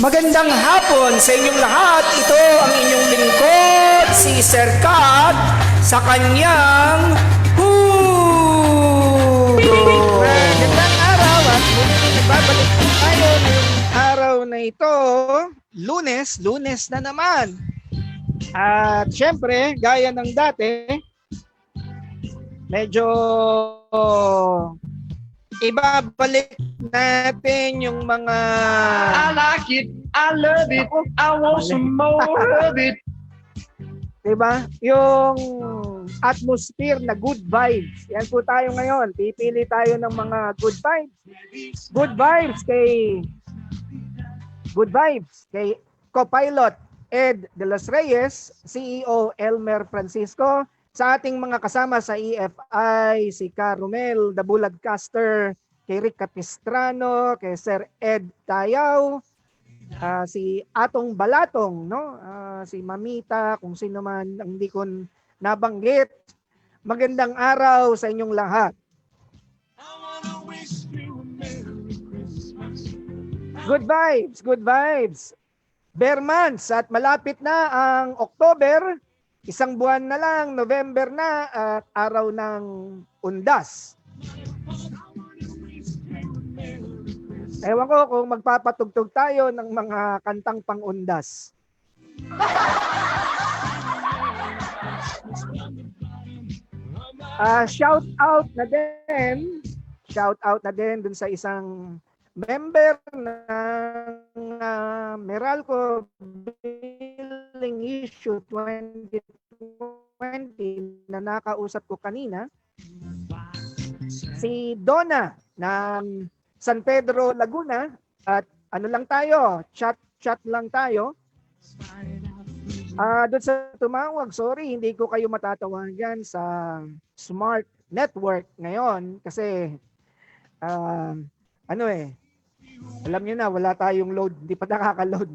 Magandang hapon sa inyong lahat. Ito ang inyong lingkod, si Sir Kat, sa kanyang Hugo. Magandang araw at muling babalik tayo ngayong araw na ito. Lunes na naman. At syempre, gaya ng dati, medyo ibabalik natin yung mga... I like it, I love it, I want some more of it. Diba? Yung atmosphere na good vibes. Yan po tayo ngayon. Pipili tayo ng mga good vibes. Good vibes kay co-pilot Ed De Los Reyes, CEO Elmer Francisco, sa ating mga kasama sa EFI, si Carumel, the Buladcaster, kay Rick Capistrano, kay Sir Ed Tayaw, si Atong Balatong, no? Si Mamita, kung sino man ang hindi ko nabanggit. Magandang araw sa inyong lahat. Good vibes. Bear months at malapit na ang October. Isang buwan na lang, November na at araw ng Undas. Ewan ko kung magpapatugtog tayo ng mga kantang pang-undas. Shout out na din dun sa isang member ng Meralco Billing Issue 2020 na nakausap ko kanina, si Donna ng San Pedro, Laguna, at ano lang tayo, chat lang tayo. Doon sa tumawag, sorry, hindi ko kayo matatawagan sa smart network ngayon kasi alam niyo na, wala tayong load, hindi pa nakaka-load.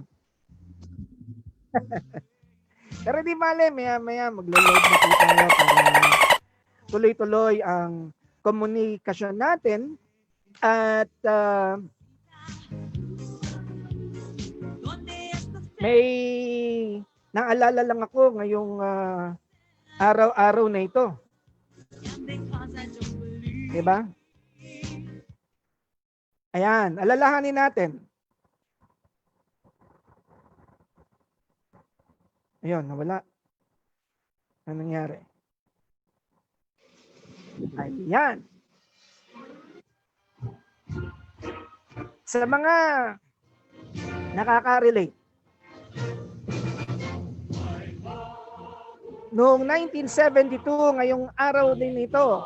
Pero di mali, maya maglo-load na po tayo para tuloy-tuloy ang komunikasyon natin. At may naalala lang ako ngayong araw-araw na ito. Diba? Ayan, alalahanin natin. Ayun, nawala. Ano nangyari? Ayan. Sa mga nakaka-relate, noong 1972, ngayong araw din ito,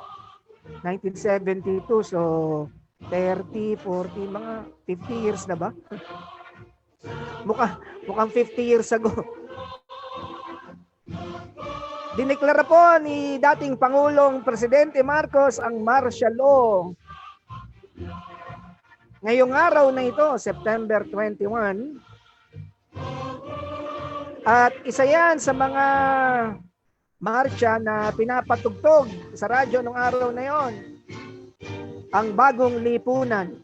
1972, so 30, 40, mga 50 years na ba? Mukhang 50 years ago. Dineklara po ni dating Pangulong Presidente Marcos ang martial law. Ngayong araw na ito, September 21, at isa yan sa mga marcha na pinapatugtog sa radyo ng araw na yon, ang bagong lipunan.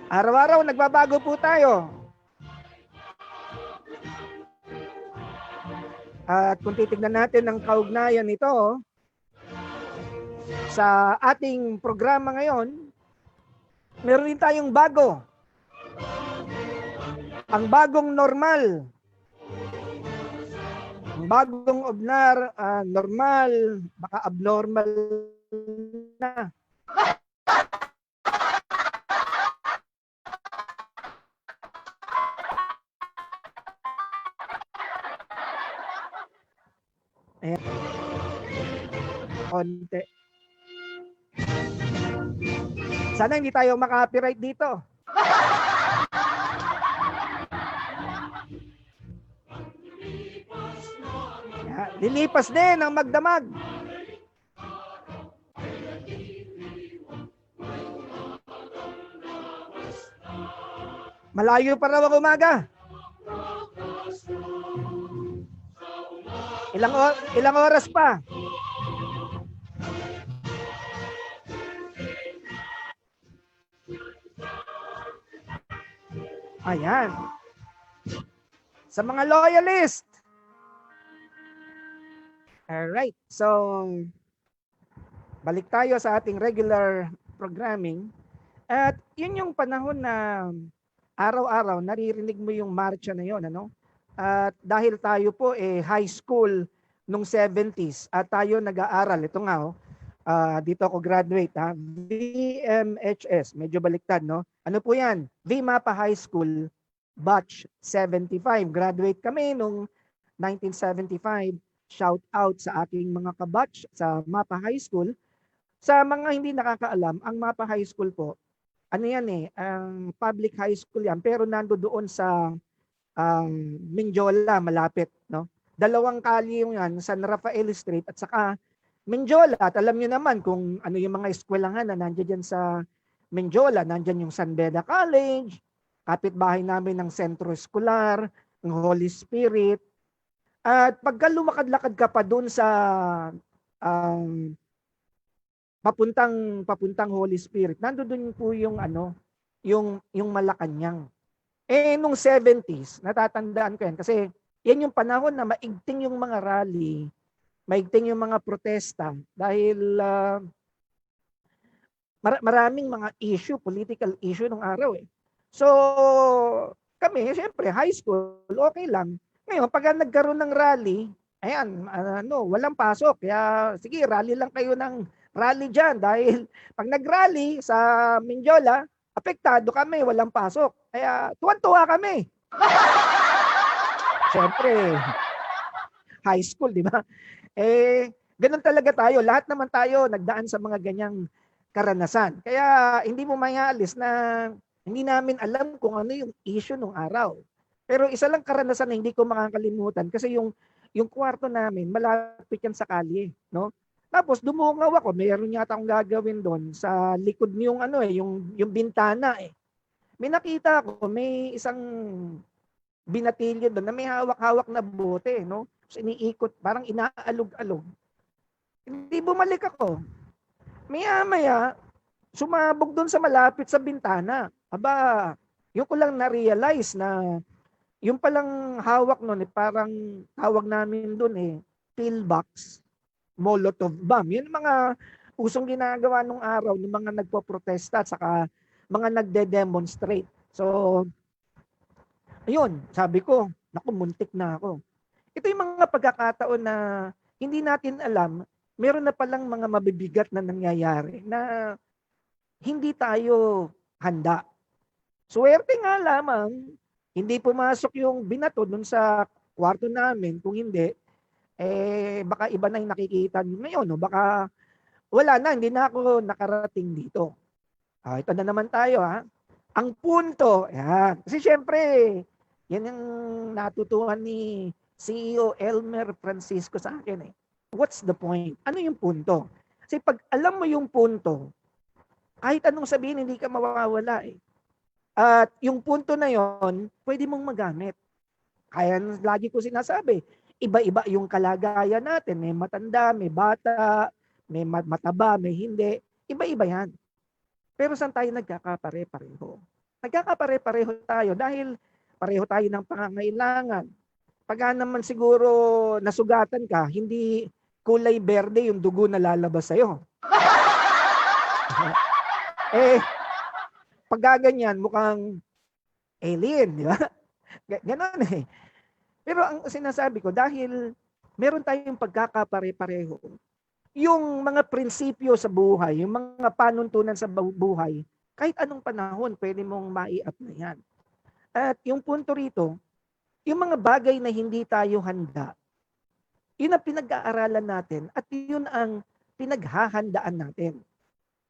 Araw-araw nagbabago po tayo. At kung titignan natin ang kaugnayan nito sa ating programa ngayon, meron din tayong bago. Ang bagong normal. Ang bagong normal, baka abnormal na. Ayan. Konti. Sana hindi tayo maka-copyright dito. Lilipas din ang magdamag. Malayo pa raw ang umaga. Ilang oras pa? Ayan. Sa mga loyalist. Alright. So, balik tayo sa ating regular programming. At yun yung panahon na araw-araw naririnig mo yung marcha na yun. Ano? At dahil tayo po high school nung 70s at tayo nag-aaral. Ito nga, dito ako graduate. VMHS. Medyo baliktad, no? Ano po yan? VMAPA High School Batch 75. Graduate kami nung 1975. Shout out sa aking mga kabatch sa MAPA High School. Sa mga hindi nakakaalam, ang MAPA High School po, ano yan ang public high school yan, pero nando doon sa Mindiola, malapit, no? Dalawang kalye yung yan, San Rafael Street at saka Mindiola. At alam niyo naman kung ano yung mga eskwelahan na nandiyan dyan sa Mindiola, nandiyan yung San Beda College, kapitbahay namin ng Sentro Escolar, ng Holy Spirit. At pagka lumakad-lakad ka pa doon sa papuntang Holy Spirit, nandoon po yung yung Malacanang. Nung 70s, natatandaan ko yan kasi yan yung panahon na maigting yung mga rally, maigting yung mga protesta dahil maraming mga issue, political issue nung araw So, kami, syempre, high school, okay lang. Ngayon, pag nagkaroon ng rally, ayan, walang pasok. Kaya, sige, rally lang kayo ng rally dyan. Dahil pag nag-rally sa Mindiola, apektado kami, walang pasok. Kaya, tuwan-tuwa kami. Syempre, high school, di ba? Ganun talaga tayo. Lahat naman tayo nagdaan sa mga ganyang karanasan. Kaya, hindi mo mayalis na hindi namin alam kung ano yung issue nung araw. Pero isa lang karanasan na hindi ko makakalimutan kasi yung kwarto namin malapit yan sa kalye, no? Tapos dumungaw ako, mayroon yata akong gagawin doon sa likod niyong yung bintana May nakita ako, may isang binatilyo doon na may hawak-hawak na bote, no? So iniikot, parang inaalog-alog. Hindi bumalik ako. Maya-maya, sumabog doon sa malapit sa bintana. Aba, yung ko lang na-realize na yung palang hawak nun, parang tawag namin dun pillbox, Molotov bomb. Yun mga usong ginagawa nung araw ng mga nagpo-protesta at saka mga nagde-demonstrate. So, ayun, sabi ko, naku, muntik na ako. Ito yung mga pagkakataon na hindi natin alam, meron na palang mga mabibigat na nangyayari na hindi tayo handa. Swerte nga lamang, hindi pumasok yung binato dun sa kwarto namin. Kung hindi, baka iba na yung nakikita nyo ngayon. No? Baka wala na, hindi na ako nakarating dito. Ito na naman tayo. Ang punto, yan. Kasi syempre, yan yung natutuhan ni CEO Elmer Francisco sa akin. What's the point? Ano yung punto? Kasi pag alam mo yung punto, kahit anong sabihin, hindi ka mawawala At yung punto na yon, pwede mong magamit. Kaya lagi ko sinasabi, iba-iba yung kalagayan natin. May matanda, may bata, may mataba, may hindi. Iba-iba yan. Pero saan tayo nagkakapare-pareho? Nagkakapare-pareho tayo dahil pareho tayo ng pangangailangan. Pagka naman siguro nasugatan ka, hindi kulay berde yung dugo na lalabas sa'yo. Pag gaganyan, mukhang alien, di ba? Ganon Pero ang sinasabi ko, dahil meron tayong pagkakapare-pareho, yung mga prinsipyo sa buhay, yung mga panuntunan sa buhay, kahit anong panahon, pwede mong mai-apply yan. At yung punto rito, yung mga bagay na hindi tayo handa, yun ang pinag-aaralan natin at yun ang pinaghahandaan natin.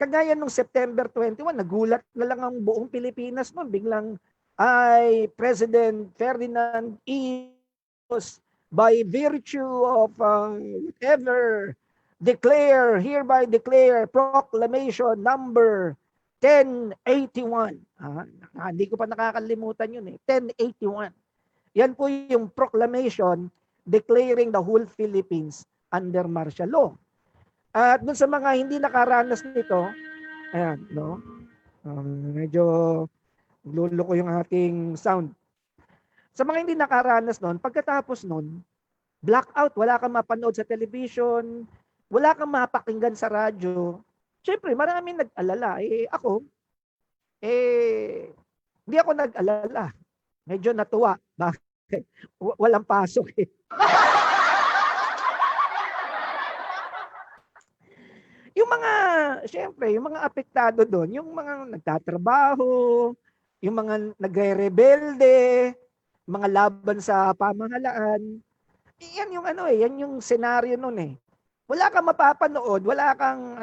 Kagaya nung September 21, nagulat na lang ang buong Pilipinas noon. Biglang ay President Ferdinand E. by virtue of whatever, hereby declare proclamation number 1081. Hindi ko pa nakakalimutan yun 1081. Yan po yung proclamation declaring the whole Philippines under martial law. At dun sa mga hindi nakaranas nito, ayan, no? Medyo Luloko yung ating sound. Sa mga hindi nakaranas noon, pagkatapos noon, blackout, wala kang mapanood sa television, wala kang mapakinggan sa radyo. Siyempre, maraming nag-alala. Ako, hindi ako nag-alala. Medyo natuwa. Bakit? Walang pasok eh. Yung mga, siyempre, yung mga apektado doon, yung mga nagtatrabaho, yung mga nagre-rebelde, mga laban sa pamahalaan, yan yung yan yung senaryo noon eh. Wala kang mapapanood, wala kang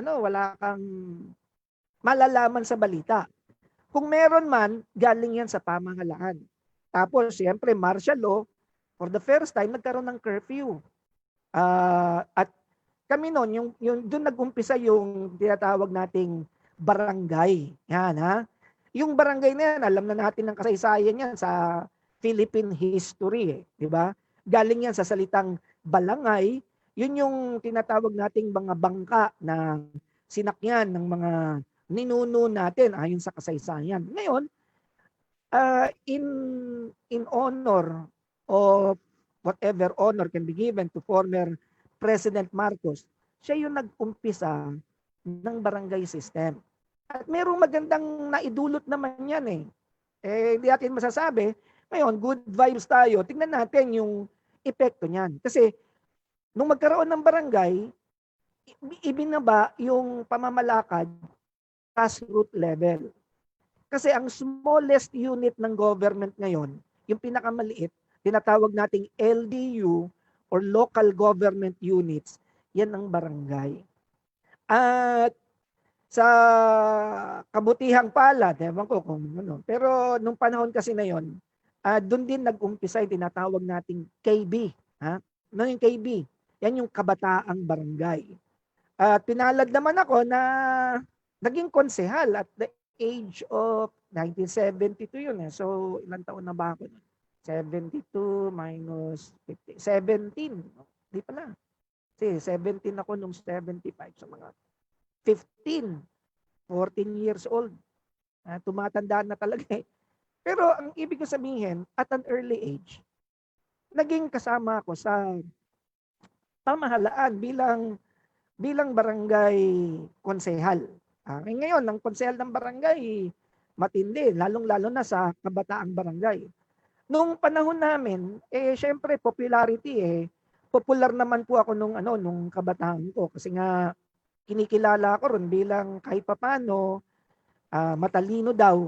malalaman sa balita. Kung meron man, galing yan sa pamahalaan. Tapos, siyempre, martial law, for the first time, nagkaroon ng curfew. At kami noon, yung doon nag-umpisa yung tinatawag nating barangay. Yan, ha? Yung barangay na yan, alam na natin ng kasaysayan yan sa Philippine history, di ba? Galing yan sa salitang balangay. Yun yung tinatawag nating mga bangka na sinakyan ng mga ninuno natin ayon sa kasaysayan. Ngayon, in honor of whatever honor can be given to former President Marcos, siya yung nag-umpisa ng barangay system. At merong magandang naidulot naman yan eh. Hindi natin masasabi. Ngayon, good vibes tayo. Tingnan natin yung epekto niyan. Kasi nung magkaroon ng barangay, ibinaba yung pamamalakad grassroots level. Kasi ang smallest unit ng government ngayon, yung pinakamaliit, tinatawag nating LDU or local government units, yan ang barangay. At sa kabutihang palad, ewan ko kung ano, pero nung panahon kasi na yon, doon din nag-umpisa yung tinatawag nating KB. Ha? Ano yung KB? Yan yung kabataang barangay. At pinalad naman ako na naging konsehal at the age of 1972 yun eh. So, ilang taon na ba ako? 72 minus 50, 17. Hindi pala. Kasi 17 ako nung 75. So, mga 15, 14 years old. Tumatanda na talaga eh. Pero ang ibig ko sabihin, at an early age, naging kasama ako sa pamahalaan bilang barangay konsehal. Ngayon, ang konsehal ng barangay, matindi, lalong-lalo na sa kabataang barangay. Nung panahon namin, syempre popularity popular naman po ako nung kabataan ko kasi nga kinikilala ko ron bilang kahit papano matalino daw.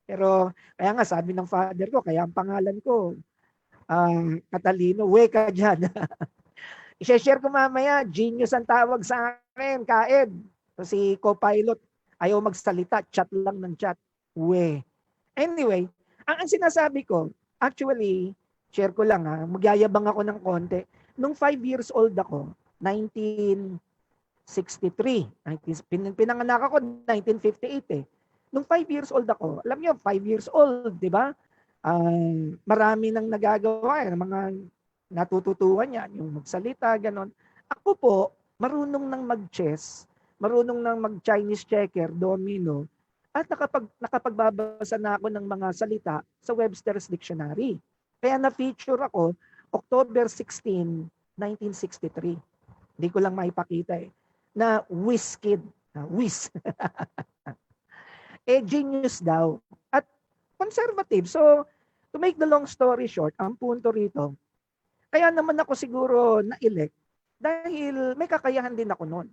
Pero kaya nga sabi ng father ko, kaya ang pangalan ko Katalino, weka dyan. I-share ko mamaya, genius ang tawag sa akin, Kaed. So, si co-pilot, ayaw magsalita, chat lang ng chat. Anyway, ang sinasabi ko, actually, share ko lang magyayabang ako ng konti. Nung 5 years old ako, 1963, pinanganak ako 1958 eh. Nung 5 years old ako, alam niyo, 5 years old, di ba? Marami nang nagagawa mga natututuan yan, yung magsalita, ganon. Ako po, marunong nang mag-chess, marunong nang mag-Chinese checker, domino, at nakapagbabasa na ako ng mga salita sa Webster's Dictionary. Kaya na-feature ako October 16, 1963. Hindi ko lang maipakita na whiz kid. Whiz. Genius daw. At conservative. So, to make the long story short, ang punto rito, kaya naman ako siguro na-elect dahil may kakayahan din ako noon.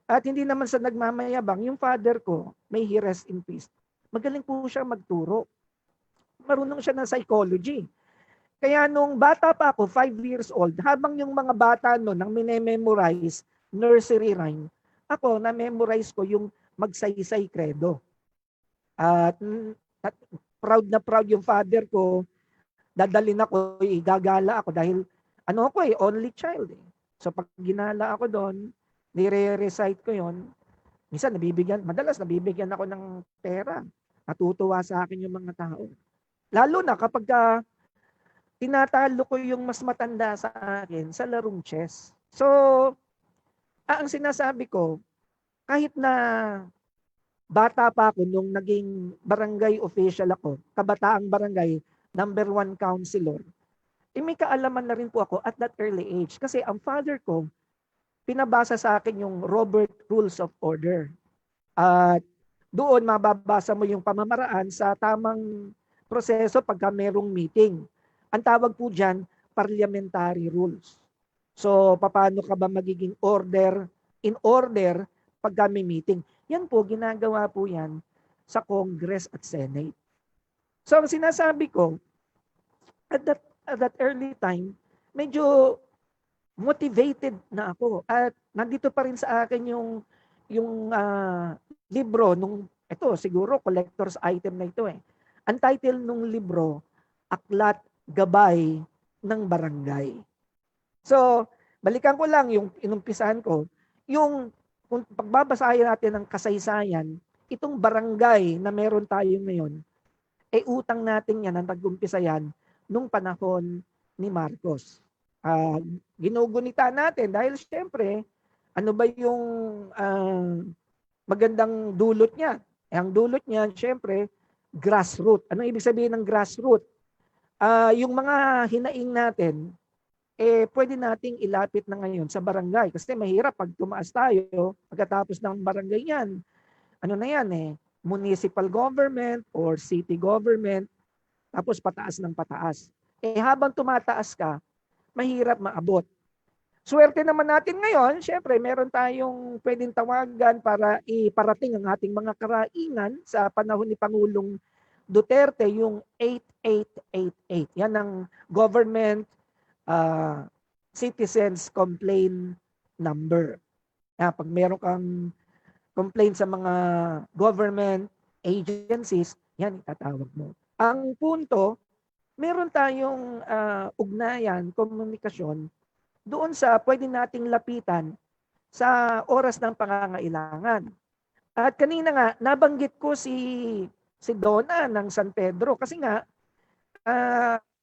At hindi naman sa nagmamayabang, yung father ko, may he rest in peace. Magaling po siya magturo. Marunong siya ng psychology. Kaya nung bata pa ako, 5 years old, habang yung mga bata noon nang minememorize nursery rhyme, ako na-memorize ko yung magsaysay credo. At proud na proud yung father ko, dadalhin ako, igagala ako dahil only child. So pag ginala ako doon, nire-recite ko yon. Minsan madalas nabibigyan ako ng pera. Natutuwa sa akin yung mga tao. Lalo na kapag tinatalo ko yung mas matanda sa akin sa larong chess. So, ang sinasabi ko, kahit na bata pa ako nung naging barangay official ako, kabataang barangay, number 1 counselor, may kaalaman na rin po ako at that early age. Kasi ang father ko, pinabasa sa akin yung Robert Rules of Order. At doon mababasa mo yung pamamaraan sa tamang proseso pagka merong meeting. Ang tawag po dyan, parliamentary rules. So, paano ka ba magiging in order pagka may meeting? Yan po, ginagawa po yan sa Congress at Senate. So, ang sinasabi ko, at that early time, medyo motivated na ako. At nandito pa rin sa akin yung libro nung ito siguro collector's item na ito eh. Ang title nung libro, Aklat Gabay ng Barangay. So, balikan ko lang yung inumpisahan ko, yung kung pagbabasahin natin ng kasaysayan, itong barangay na meron tayo ngayon, utang natin yan ang nag-umpisa yan nung panahon ni Marcos. Ginugunita natin dahil siyempre, ano ba yung magandang dulot niya? Ang dulot niya, siyempre, grassroots. Anong ibig sabihin ng grassroots? Yung mga hinaing natin, pwede nating ilapit na ngayon sa barangay. Kasi mahirap pag tumaas tayo, pagkatapos ng barangay yan, ano na yan municipal government or city government, tapos pataas ng pataas. Habang tumataas ka, mahirap maabot. Swerte naman natin ngayon, syempre meron tayong pwedeng tawagan para iparating ang ating mga karaingan sa panahon ni Pangulong Duterte, yung 8888. Yan ang government citizens complaint number. Pag meron kang complaint sa mga government agencies, yan itatawag mo. Ang punto, meron tayong ugnayan, komunikasyon doon sa pwede nating lapitan sa oras ng pangangailangan. At kanina nga, nabanggit ko si Donna ng San Pedro kasi nga,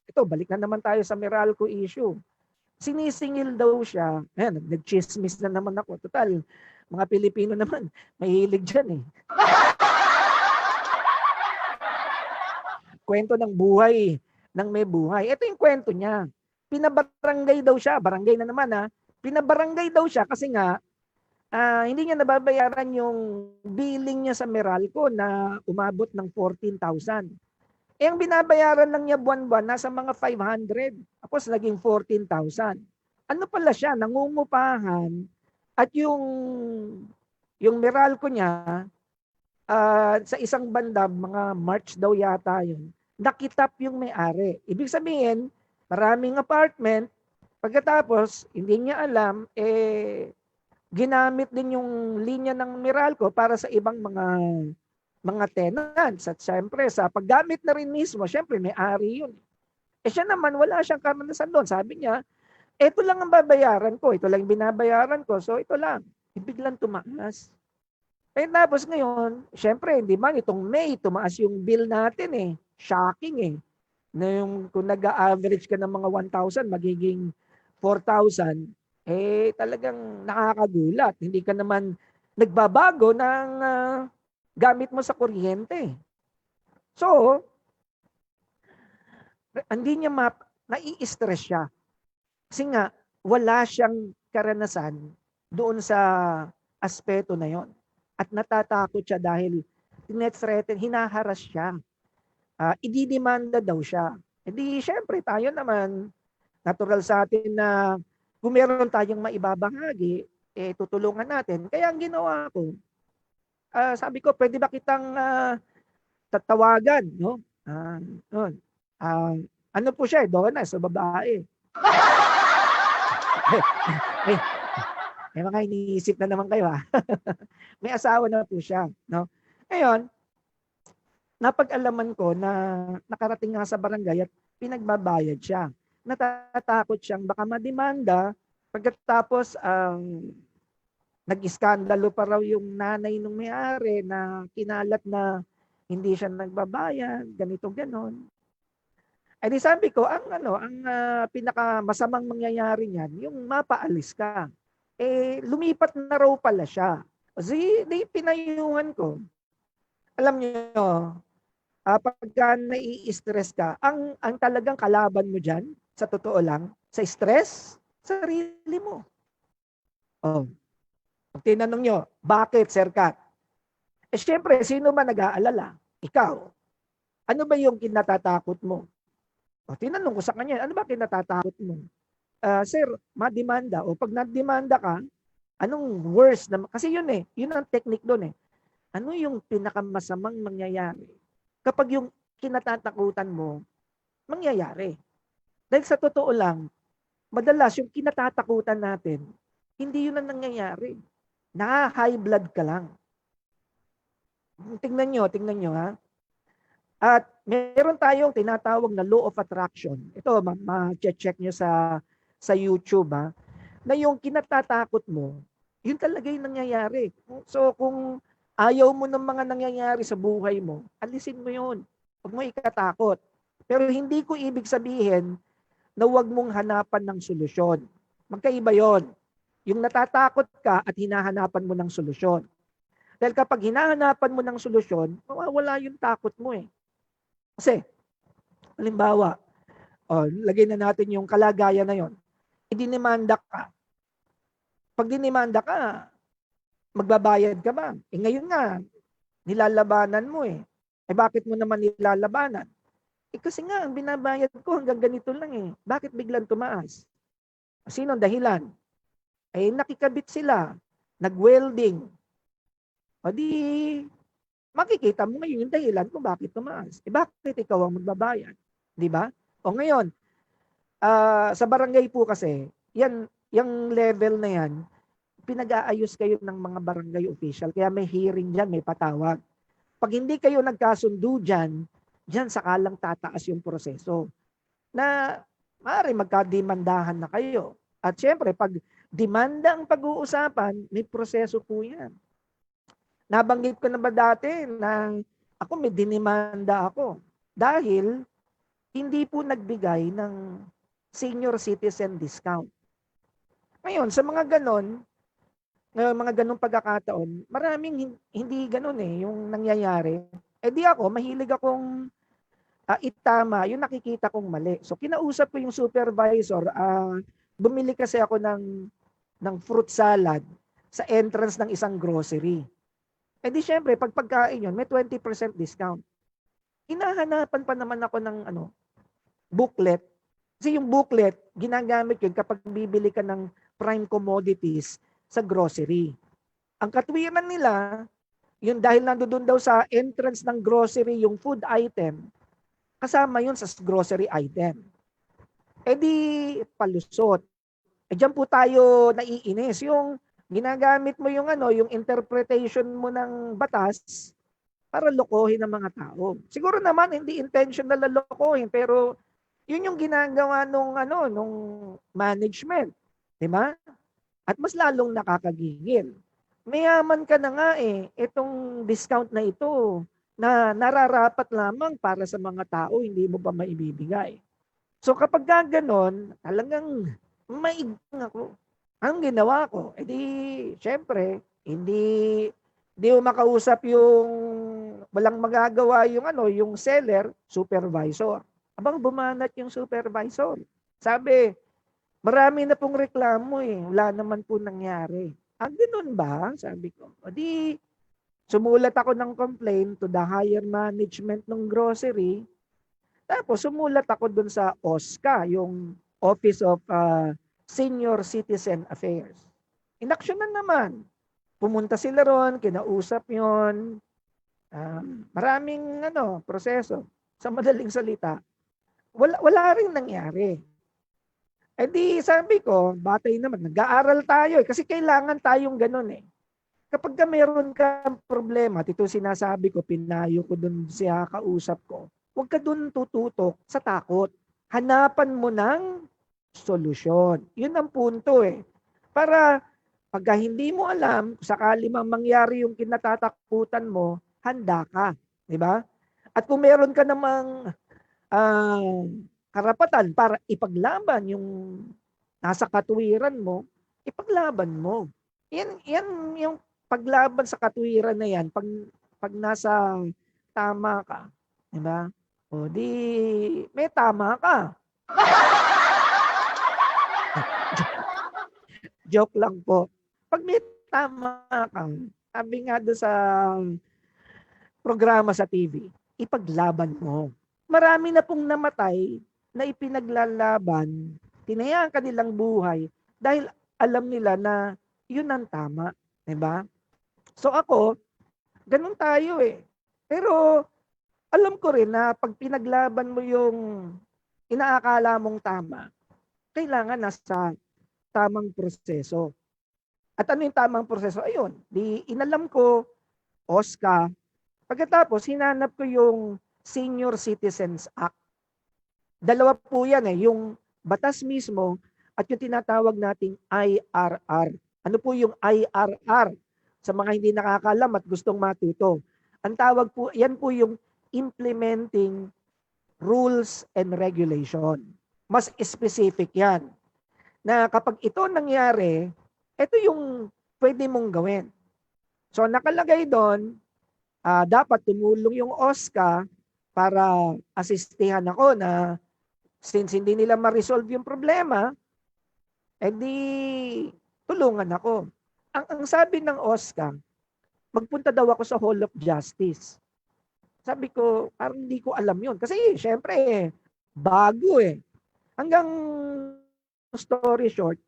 ito, balik na naman tayo sa Meralco issue. Sinisingil daw siya. Ayan, nag-chismis na naman ako. Total, mga Pilipino naman, mahilig dyan Kwento ng buhay, ng may buhay. Ito yung kwento niya. Pinabarangay daw siya. Barangay na naman Pinabarangay daw siya kasi nga, hindi niya nababayaran yung billing niya sa Meralco na umabot ng 14,000. Ang binabayaran lang niya buwan-buwan, nasa mga 500. Tapos naging 14,000. Ano pala siya? Nangungupahan. At yung Meralco niya, sa isang banda, mga March daw yata yun, nakitap yung may-ari. Ibig sabihin, maraming apartment, pagkatapos, hindi niya alam, ginamit din yung linya ng Meralco para sa ibang mga tenants. At syempre, sa paggamit na rin mismo, syempre may-ari yun. Siya naman, wala siyang karanasan doon. Sabi niya, ito lang ang babayaran ko, ito lang binabayaran ko, so ito lang. Biglang tumaas. Tapos ngayon, syempre, hindi man, itong May, tumaas yung bill natin Shocking Na yung, kung nag-average ka ng mga 1,000, magiging 4,000, talagang nakakagulat. Hindi ka naman nagbabago ng gamit mo sa kuryente. So, hindi niya nai-stress siya. Kasi nga, wala siyang karanasan doon sa aspeto na yon. At natatakot siya dahil tinethreaten, hinaharas siya. Ididemanda daw siya. Syempre tayo naman, natural sa atin na kung meron tayong maibabahagi, tutulungan natin. Kaya ang ginawa ko, sabi ko, pwede ba kitang tatawagan? No? Ano po siya? Donna, so babae. May mga iniisip na naman kayo May asawa na po siya. No? Ngayon, napag-alaman ko na nakarating nga sa barangay at pinagbabayad siya. Natatakot siyang baka mademanda pagkatapos nag-iskandalo pa raw yung nanay ng may-ari na kinalat na hindi siya nagbabayad, ganito ganon. Di sabi ko, ang pinakamasamang mangyayari niyan, yung mapaalis ka. Lumipat na raw pala siya. Kasi pinayuhan ko. alam niyo, pagka nai-stress ka, ang talagang kalaban mo diyan, sa totoo lang, sa stress, sarili mo. Oh, pag tinanong niyo, bakit Sir Kat? Siyempre, sino man nag-aalala? Ikaw. Ano ba yung kinatatakot mo? O, tinanong ko sa kanya, ano ba kinatatakot mo? Sir, mademanda. O pag nademanda ka, anong worst na, kasi yun yun ang technique doon. Ano yung pinakamasamang mangyayari kapag yung kinatatakutan mo, mangyayari? Dahil sa totoo lang, madalas yung kinatatakutan natin, hindi yun ang nangyayari. Na-high blood ka lang. Tingnan nyo ha. At meron tayong tinatawag na law of attraction. Ito, ma-check nyo sa YouTube ha. Na yung kinatatakot mo, yun talaga yung nangyayari. So kung ayaw mo ng mga nangyayari sa buhay mo, alisin mo yun. Huwag mo ikatakot. Pero hindi ko ibig sabihin na huwag mong hanapan ng solusyon. Magkaiba yon. Yung natatakot ka at hinahanapan mo ng solusyon. Dahil kapag hinahanapan mo ng solusyon, mawawala yung takot mo Kasi, halimbawa, lagay na natin yung kalagayan na yon. Idinimanda ka. Pag dinimanda ka, magbabayad ka ba? Ngayon nga, nilalabanan mo bakit mo naman nilalabanan? Kasi nga, ang binabayad ko hanggang ganito lang Bakit biglang tumaas? Sino ang dahilan? Nakikabit sila. Nag-welding. O di, makikita mo ngayon yung dahilan kung bakit tumaas. Bakit ikaw ang magbabayad? Di ba? O ngayon, sa barangay po kasi, yung level na yan, pinag-aayos kayo ng mga barangay official. Kaya may hearing dyan, may patawag. Pag hindi kayo nagkasundo dyan sakalang tataas yung proseso. Na maaari magkadimandahan na kayo. At syempre, pag demanda ang pag-uusapan, may proseso po yan. Nabanggit ko na ba dati na ako may dinimanda ako dahil hindi po nagbigay ng senior citizen discount. Ngayon, sa mga ganong pagkakataon, maraming hindi ganon yung nangyayari. Di ako, mahilig akong itama yung nakikita kong mali. So kinausap ko yung supervisor, bumili kasi ako ng fruit salad sa entrance ng isang grocery. Di syempre, pag pagkain yun, may 20% discount. Hinahanapan pa naman ako ng booklet. Kasi yung booklet, ginagamit yun kapag bibili ka ng prime commodities sa grocery. Ang katwiran nila, yun dahil nandoon daw sa entrance ng grocery yung food item, kasama yun sa grocery item. Di palusot. Diyan po tayo naiinis. Yung ginagamit mo yung yung interpretation mo ng batas para lokohin ang mga tao. Siguro naman hindi intentional na lokohin, pero yun yung ginagawa nung management, 'di ba? At mas lalong nakakagigil. Mayaman ka na nga itong discount na ito na nararapat lamang para sa mga tao, hindi mo pa maibibigay. So kapag ganon, talagang maigang ako. Ang ginawa ko, syempre, hindi mo makausap yung walang magagawa yung seller, supervisor. Abang bumanat yung supervisor. Sabi, marami na pong reklamo wala naman po nangyari. Ganun ba? Sabi ko. Sumulat ako ng complaint to the higher management ng grocery. Tapos sumulat ako dun sa OSCA, yung Office of Senior Citizen Affairs. Inaksyonan naman. Pumunta sila ron, kinausap yon. Maraming proseso. Sa madaling salita, wala rin nangyari. Sabi ko, batay naman, nag-aaral tayo kasi kailangan tayong ganun Kapag ka meron kang problema, ito sinasabi ko, pinayo ko dun siya kausap ko, huwag ka dun tututok sa takot. Hanapan mo ng solusyon. Yun ang punto Para pagka hindi mo alam, sakali mang mangyari yung kinatatakutan mo, handa ka. Diba? At kung meron ka namang karapatan para ipaglaban yung nasa katwiran mo, ipaglaban mo. Yan yung paglaban sa katwiran na yan, pag pag nasa tama ka, di ba? O di may tama ka. Joke lang po. Pag may tama ka, sabi nga doon sa programa sa TV, ipaglaban mo. Marami na pong namatay na ipinaglalaban, tinayaan kanilang buhay dahil alam nila na yun ang tama. Diba? So ako, ganun tayo eh. Pero alam ko rin na pag pinaglaban mo yung inaakala mong tama, kailangan nasa tamang proseso. At ano yung tamang proseso? Ayun, di inalam ko, OSCA. Pagkatapos, hinanap ko yung Senior Citizens Act. Dalawa po yan eh, yung batas mismo at yung tinatawag nating IRR. Ano po yung IRR? Sa mga hindi nakakalam at gustong matuto. Ang tawag po, yan po yung implementing rules and regulation. Mas specific yan. Na kapag ito nangyari, ito yung pwede mong gawin. So nakalagay doon, dapat tumulong yung OSCA para asistihan ako na since hindi nila ma-resolve yung problema, edi tulungan ako. Ang sabi ng OSCA, magpunta daw ako sa Hall of Justice. Sabi ko, parang hindi ko alam yun. Kasi syempre, bago eh. Hanggang story short,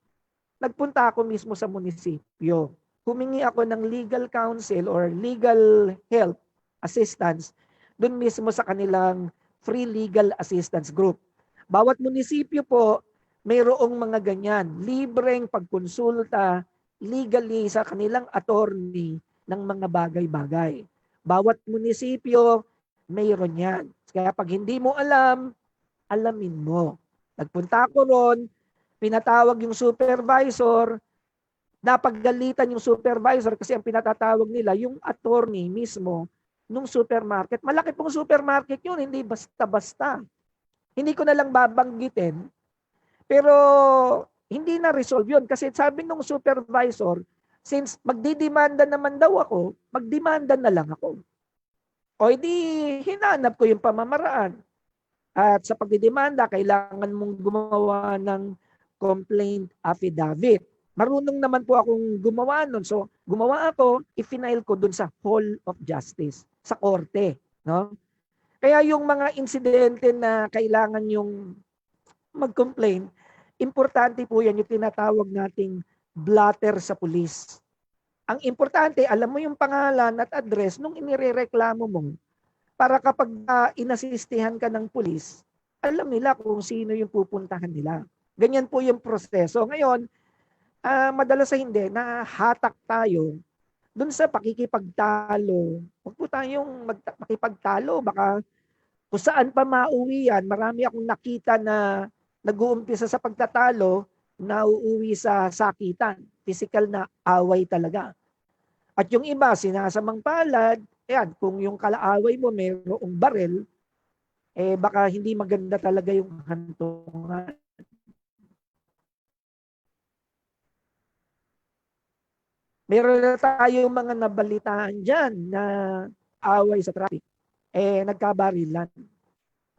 nagpunta ako mismo sa munisipyo. Humingi ako ng legal counsel or legal help assistance doon mismo sa kanilang free legal assistance group. Bawat munisipyo po, mayroong mga ganyan, libreng pagkonsulta legally sa kanilang attorney ng mga bagay-bagay. Bawat munisipyo, mayroon yan. Kaya pag hindi mo alam, alamin mo. Nagpunta ako ron, pinatawag yung supervisor, napagalitan yung supervisor kasi ang pinatatawag nila yung attorney mismo nung supermarket. Malaki pong supermarket yun, hindi basta-basta. Hindi ko na lang babanggitin, pero hindi na resolve yun kasi sabi nung supervisor, since magdidemanda naman daw ako, magdemanda na lang ako. O hindi, hinanap ko yung pamamaraan. At sa pagdidemanda, kailangan mong gumawa ng complaint affidavit. Marunong naman po akong gumawa nun. So, gumawa ako, i-file ko dun sa Hall of Justice, sa korte. No? Kaya yung mga insidente na kailangan yung mag-complain, importante po yan yung tinatawag nating blotter sa pulis. Ang importante, alam mo yung pangalan at address nung inirereklamo mo para kapag inasistihan ka ng pulis, alam nila kung sino yung pupuntahan nila. Ganyan po yung proseso. Ngayon, madalas sa hindi, nahatak tayo dun sa pakikipagtalo. Huwag po tayong makipagtalo. Baka kung saan pa mauwi yan, marami akong nakita na nag-uumpisa sa pagtatalo, nauuwi sa sakitan. Physical na away talaga. At yung iba, sinasamang palad, ayan, kung yung kalaaway mo mayroong barel, baka hindi maganda talaga yung hantungan. Meron na tayong mga nabalitaan dyan na away sa traffic. Nagkabarilan.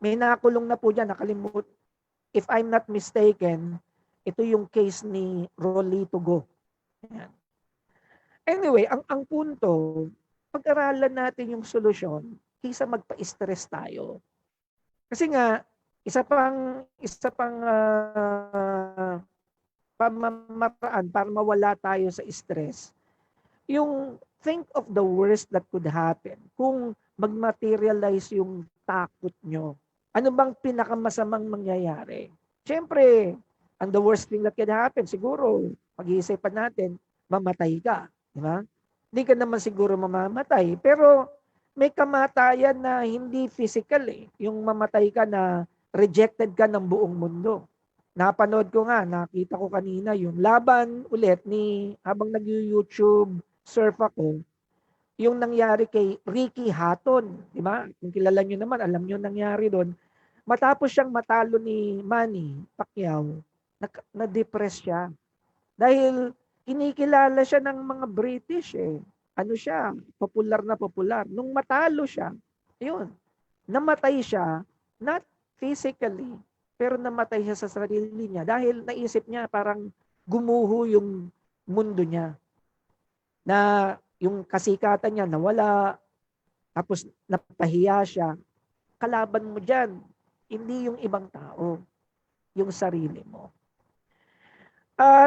May nakulong na po dyan, nakalimut. If I'm not mistaken, ito yung case ni Rolito Go. Ayan. Anyway, ang punto, pag-aralan natin yung solusyon kaysa magpa-stress tayo. Kasi nga, isa pang pamamaraan para mawala tayo sa stress, yung think of the worst that could happen. Kung mag-materialize yung takot nyo, ano bang pinakamasamang mangyayari? Siyempre, ang the worst thing that can happen, siguro, pag-iisipan natin, mamatay ka. Di ba? Hindi ka naman siguro mamamatay, pero may kamatayan na hindi physical eh. Yung mamatay ka na rejected ka ng buong mundo. Napanood ko nga, nakita ko kanina yung laban ulit ni habang nag-YouTube surf ako, yung nangyari kay Ricky Hatton, di ba? Kung kilala nyo naman, alam nyo nangyari doon. Matapos siyang matalo ni Manny Pacquiao, na-depress siya. Dahil kinikilala siya ng mga British eh. ano siya, popular na popular. Nung matalo siya, ayun, namatay siya, not physically, pero namatay siya sa sarili niya dahil naisip niya parang gumuho yung mundo niya. Na yung kasikatan niya nawala, tapos napahiya siya. Kalaban mo dyan, hindi yung ibang tao, yung sarili mo.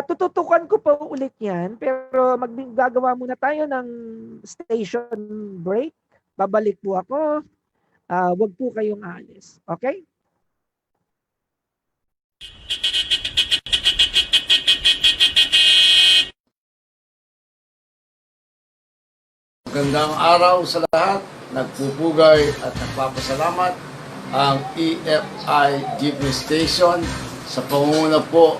Tututukan ko pa ulit yan, pero gagawa muna tayo ng station break. Babalik po ako. Wag po kayong aalis. Okay? Magandang araw sa lahat. Nagpupugay at nagpapasalamat ang EFI Jeepney Station sa pangunguna po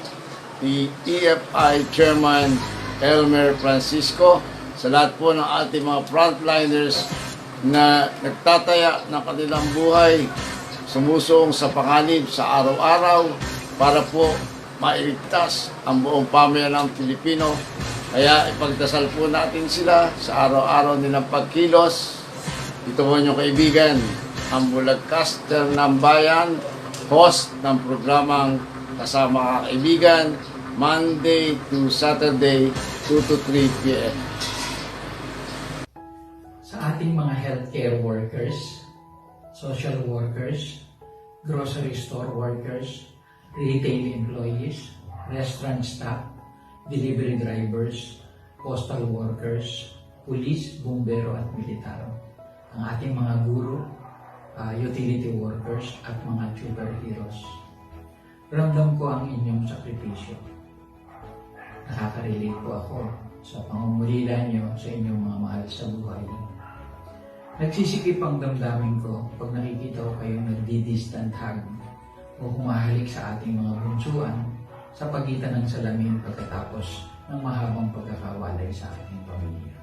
ni EFI Chairman Elmer Francisco, sa lahat po ng ating mga frontliners na nagtataya ng kanilang buhay, sumusong sa panganib sa araw-araw para po mailigtas ang buong pamilya ng Pilipino. Kaya ipagdasal po natin sila sa araw-araw nilang pagkilos. Ito po inyong kaibigan, ang broadcaster ng bayan, host ng programang Kasama Kaibigan, Monday to Saturday, 2 to 3 p.m. Sa ating mga healthcare workers, social workers, grocery store workers, retail employees, restaurant staff, delivery drivers, postal workers, pulis, bumbero at militar, ang ating mga guro, utility workers at mga superheroes. Ramdam ko ang inyong sakripisyo. Nakaka-relate po ako sa pangungulila niyo sa inyong mga mahal sa buhay. Nagsisikip ang damdamin ko pag nakikita ko kayong nagdi-distant hug o humahalik sa ating mga bunsuan sa pagitan ng salamin pagkatapos ng mahabang pagkakawalay sa ating pamilya.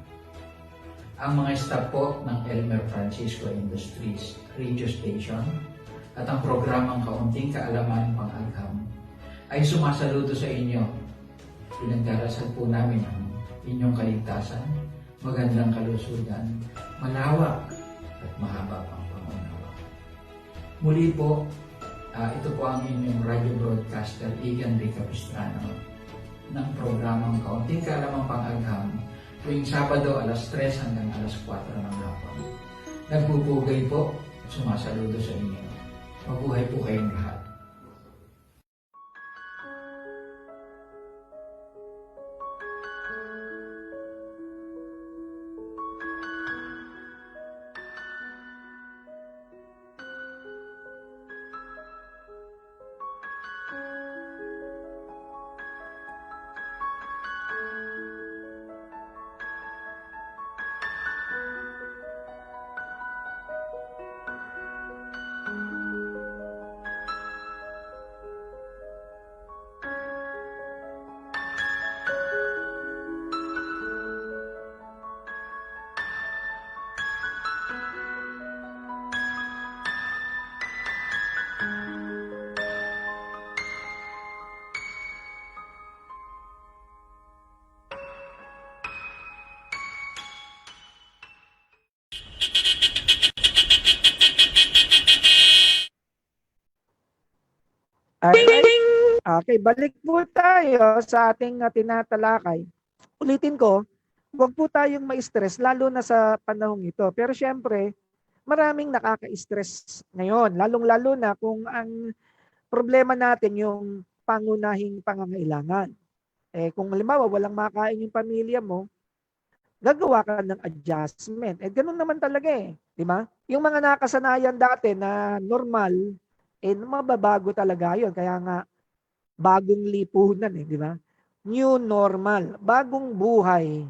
Ang mga staff po ng Elmer Francisco Industries Radio Station at ang programang Kaunting Kaalaman Pang-agham ay sumasaludo sa inyo. Pinagdarasal po namin ang inyong kaligtasan, magandang kalusugan, malawak at mahaba pang pangunawa. Muli po, ito po ang inyong radio broadcaster Igan D. Capistrano ng programang Kaunting Kaalaman Pang-agham tuwing Sabado alas 3 hanggang alas 4 ng hapon. Nagpupugay po at sumasaludo sa inyo. Mabuhay po kayong lahat. Okay, balik po tayo sa ating tinatalakay. Ulitin ko, huwag po tayong ma-stress lalo na sa panahong ito. Pero syempre, maraming nakaka-stress ngayon, lalong-lalo na kung ang problema natin yung pangunahing pangangailangan. Kung halimbawa walang makain yung pamilya mo, gagawa ka ng adjustment. Ganun naman talaga di ba? Yung mga nakasanayan dati na normal, mababago talaga yun. Kaya nga, bagong lipunan di ba? New normal, bagong buhay,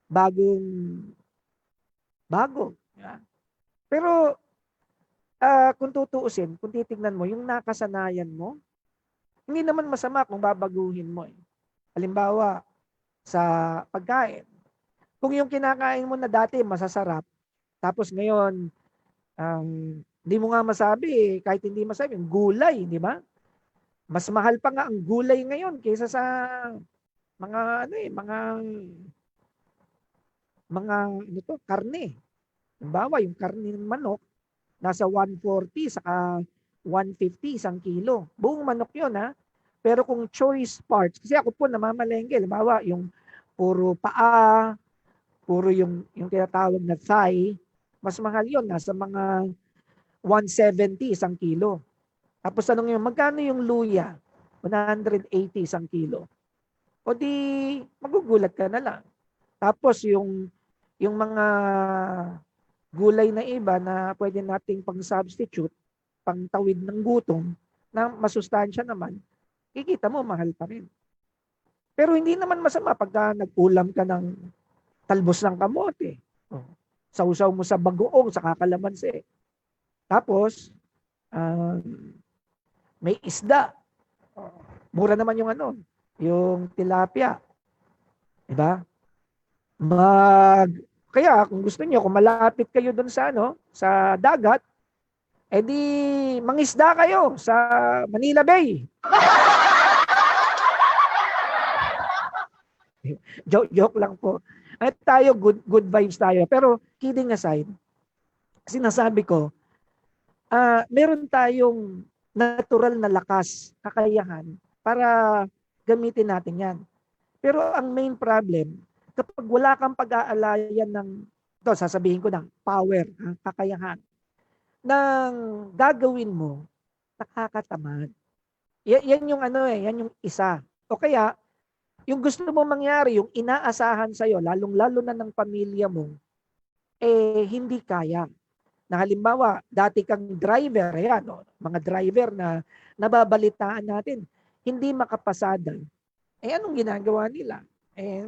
bago. Yeah. Pero kung tutuusin, kung titignan mo, yung nakasanayan mo, hindi naman masama kung babaguhin mo. Halimbawa, sa pagkain. Kung yung kinakain mo na dati masasarap, tapos ngayon, hindi mo nga masabi, kahit hindi masabi, yung gulay, di ba? Mas mahal pa nga ang gulay ngayon kaysa sa mga mga ano to, karne. Halimbawa, yung karne ng manok, nasa 140 saka 150 isang kilo. Buong manok yun ha. Pero kung choice parts, kasi ako po namamalengke, halimbawa yung puro paa, puro yung tinatawag na thigh, mas mahal yun, nasa mga 170 isang kilo. Tapos tanong yung magkano yung luya? 180 isang kilo. O di magugulat ka na lang. Tapos yung mga gulay na iba na pwede nating pang-substitute, pang-tawid ng gutom, na masustansya naman, kikita mo mahal pa rin. Pero hindi naman masama pagka nag-ulam ka ng talbos ng kamote. Sausaw mo sa bagoong, sa kakalamansi. Tapos, may isda. Mura naman yung yung tilapia. Diba? Kaya kung gusto niyo, kung malapit kayo doon sa sa dagat, edi mangisda kayo sa Manila Bay. Joke lang po. At tayo, good vibes tayo. Pero kidding aside, sinasabi ko, meron tayong natural na lakas, kakayahan para gamitin natin yan. Pero ang main problem, kapag wala kang pag-aalayan sasabihin ko ng power, kakayahan, ng gagawin mo, nakakatamad. Yan yung yan yung isa. O kaya, yung gusto mo mangyari, yung inaasahan sa'yo, lalong-lalo na ng pamilya mo, hindi kaya. Na halimbawa, dati kang driver, mga driver na nababalitaan natin, hindi makapasada. Anong ginagawa nila?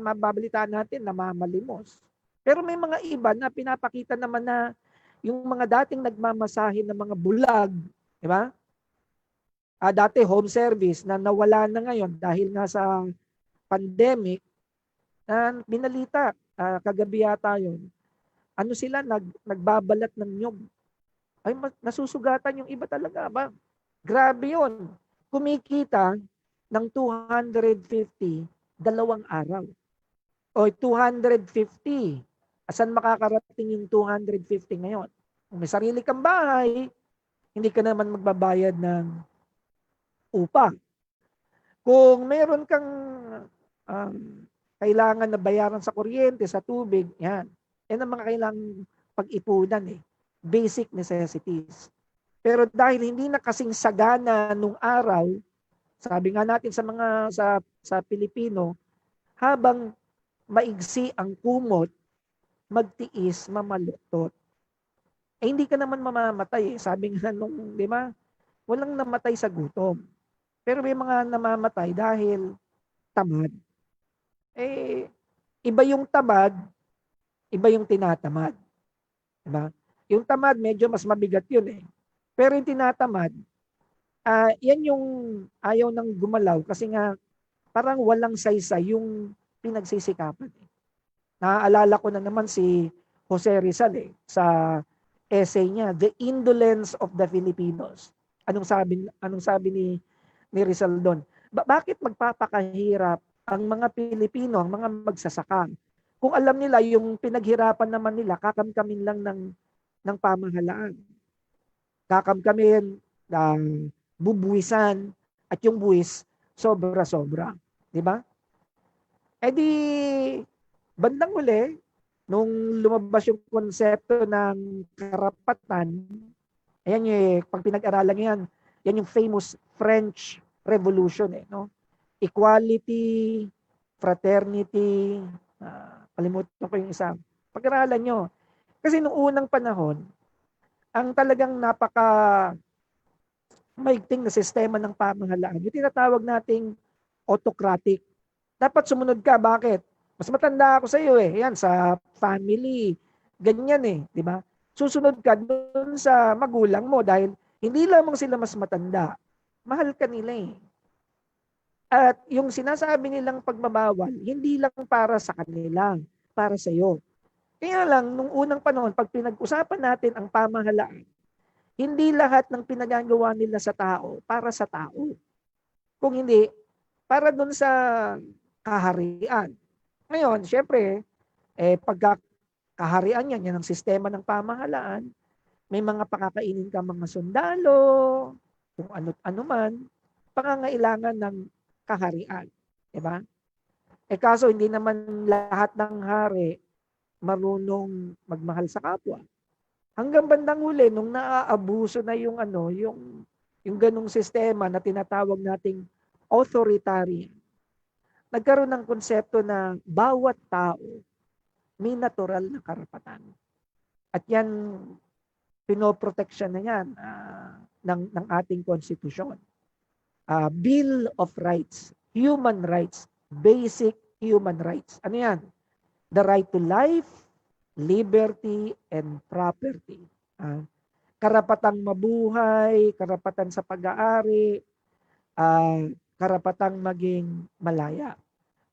Mababalitaan natin, namamalimos. Pero may mga iba na pinapakita naman na yung mga dating nagmamasahin ng mga bulag, di ba? Dati home service na nawala na ngayon dahil nga sa pandemic, na binalita, kagabi yata yun, sila nagbabalat ng nyog. Ay, nasusugatan yung iba talaga ba? Grabe yun. Kumikita ng 250, 2 araw. O 250. Asan makakarating yung 250 ngayon? Kung may sarili kang bahay, hindi ka naman magbabayad ng upa. Kung meron kang kailangan na bayaran sa kuryente, sa tubig, yan. Yan ang mga kailangang pag-ipunan Basic necessities. Pero dahil hindi na kasing sagana nung araw, sabi nga natin sa Pilipino, habang maigsi ang kumot, magtiis, mamaluktot. Hindi ka naman mamamatay. Sabi nga di ba? Walang namatay sa gutom. Pero may mga namamatay dahil tamad. Iba yung tamad, iba yung tinatamad. Diba? Yung tamad, medyo mas mabigat yun Pero yung tinatamad, yan yung ayaw nang gumalaw kasi nga parang walang saysay yung pinagsisikapan. Naaalala ko na naman si Jose Rizal sa essay niya, The Indolence of the Filipinos. Anong sabi ni Rizal doon? Bakit magpapakahirap ang mga Pilipino, ang mga magsasaka? Kung alam nila yung pinaghirapan naman nila, kakamkamin lang ng pamahalaan. Kakamkamin ng bubuwisan at yung buwis sobra-sobra, di ba? Di bandang uli, nung lumabas yung konsepto ng karapatan, ayan pag pinag-aralan yan, yan yung famous French Revolution no? Equality, fraternity, kalimutan ko yung isa. Pag-aralan nyo. Kasi nung unang panahon, ang talagang maigting na sistema ng pamahalaan, yung tinatawag nating autocratic. Dapat sumunod ka. Bakit? Mas matanda ako sa iyo Yan, sa family. Ganyan di ba? Susunod ka dun sa magulang mo dahil hindi lamang sila mas matanda. Mahal ka nila At yung sinasabi nilang pagbabawal, hindi lang para sa kanila, para sa iyo. Kaya lang, nung unang panahon, pag pinag-usapan natin ang pamahalaan, hindi lahat ng pinagagawa nila sa tao, para sa tao. Kung hindi, para dun sa kaharian. Ngayon, syempre, pagka kaharian yan, yan ang sistema ng pamahalaan. May mga pakakainin ka mga sundalo, kung ano man, pangangailangan ng kaharian. Diba? Kaso hindi naman lahat ng hari marunong magmahal sa kapwa. Hanggang bandang huli, nung naaabuso na yung ganung sistema na tinatawag nating authoritarian, nagkaroon ng konsepto na bawat tao may natural na karapatan. At yan, pinoproteksyon na yan ng ating konstitusyon. Bill of Rights, human rights, basic human rights. Ano yan? The right to life, liberty, and property. Karapatang mabuhay, karapatan sa pag-aari, karapatang maging malaya.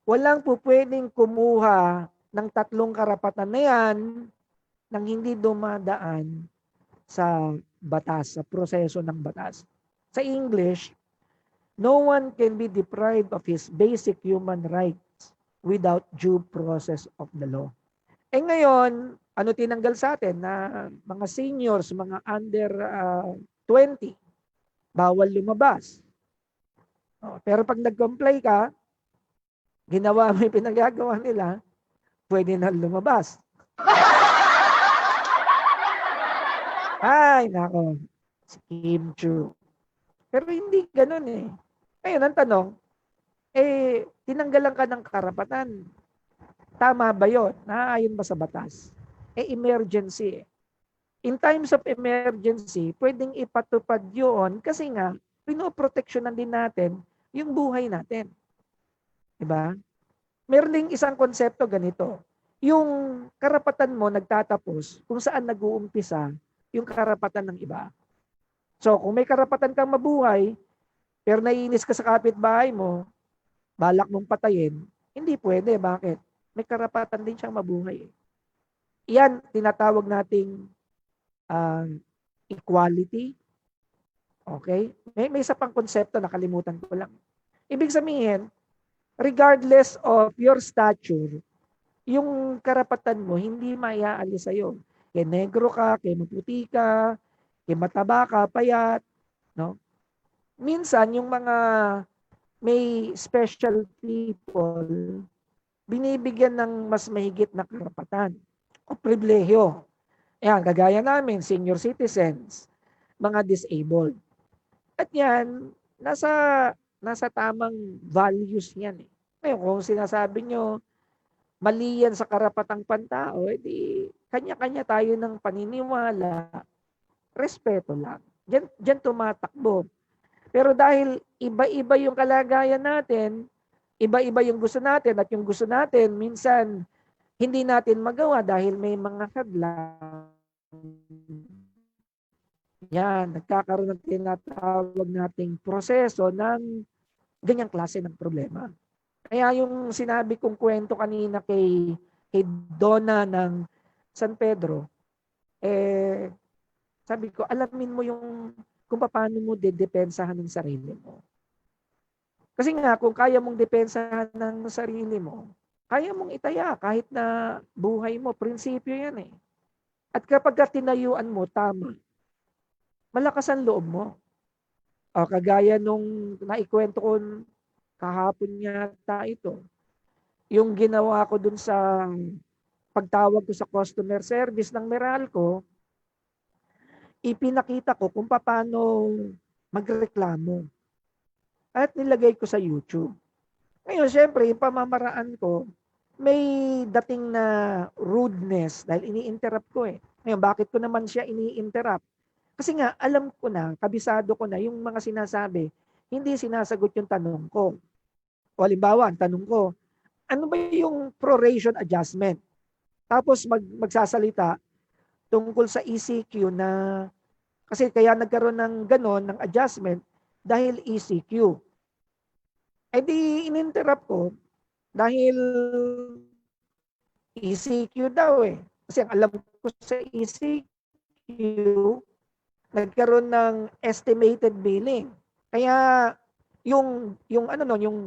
Walang po pwedeng kumuha ng tatlong karapatan na yan nang hindi dumadaan sa batas, sa proseso ng batas. Sa English, no one can be deprived of his basic human rights without due process of the law. Ngayon, ano tinanggal sa atin na mga seniors, mga under 20, bawal lumabas. Pero pag nag-comply ka, ginawa mo yung pinagagawa nila, pwede na lumabas. Ay, nako. Scheme true. Pero hindi ganun eh. Ngayon, ang tanong, tinanggalan ka ng karapatan. Tama ba yun? Naaayon ba sa batas? Emergency eh. In times of emergency, pwedeng ipatupad yun kasi nga, pinoproteksyonan din natin yung buhay natin. Diba? Meron ding isang konsepto ganito. Yung karapatan mo nagtatapos kung saan nag-uumpisa yung karapatan ng iba. So, kung may karapatan kang mabuhay, pero naiinis ka sa kapitbahay mo, balak mong patayin, hindi pwede. Bakit? May karapatan din siyang mabuhay. Yan, tinatawag nating equality. Okay? May isa pang konsepto, nakalimutan ko lang. Ibig sabihin, regardless of your stature, yung karapatan mo, hindi maiaalis sa'yo. Kaya negro ka, kaya maputi ka, kaya mataba ka, payat. No? Minsan, yung mga may special people, binibigyan ng mas mahigit na karapatan o pribilehyo. Ayan, kagaya namin, senior citizens, mga disabled. At yan, nasa tamang values yan eh. Ngayon, kung sinasabi nyo, mali yan sa karapatang pantao, edi kanya-kanya tayo ng paniniwala, respeto lang. Diyan tumatakbo. Pero dahil iba-iba yung kalagayan natin, iba-iba yung gusto natin, at yung gusto natin, minsan, hindi natin magawa dahil may mga hadlang. Yan, nagkakaroon ng tinatawag nating proseso ng ganyang klase ng problema. Kaya yung sinabi kong kwento kanina kay Donna ng San Pedro, sabi ko, alamin mo yung kung paano mo dedepensahan ng sarili mo. Kasi nga, kung kaya mong depensahan ng sarili mo, kaya mong itaya kahit na buhay mo. Prinsipyo yan eh. At kapag tinayuan mo, tama, malakas ang loob mo. Kagaya nung naikwento ko kahapon yata ito, yung ginawa ko dun sa pagtawag ko sa customer service ng Meralco, ipinakita ko kung paano magreklamo. At nilagay ko sa YouTube. Ngayon, syempre, yung pamamaraan ko, may dating na rudeness dahil ini-interrupt ko eh. Ngayon, bakit ko naman siya ini-interrupt? Kasi nga, alam ko na, kabisado ko na yung mga sinasabi, hindi sinasagot yung tanong ko. O halimbawa, ang tanong ko, ano ba yung proration adjustment? Tapos magsasalita tungkol sa ECQ na, kasi kaya nagkaroon ng ganon, ng adjustment, dahil ECQ. Di in-interrupt ko dahil ECQ daw eh. Kasi ang alam ko sa ECQ, nagkaroon ng estimated billing. Kaya yung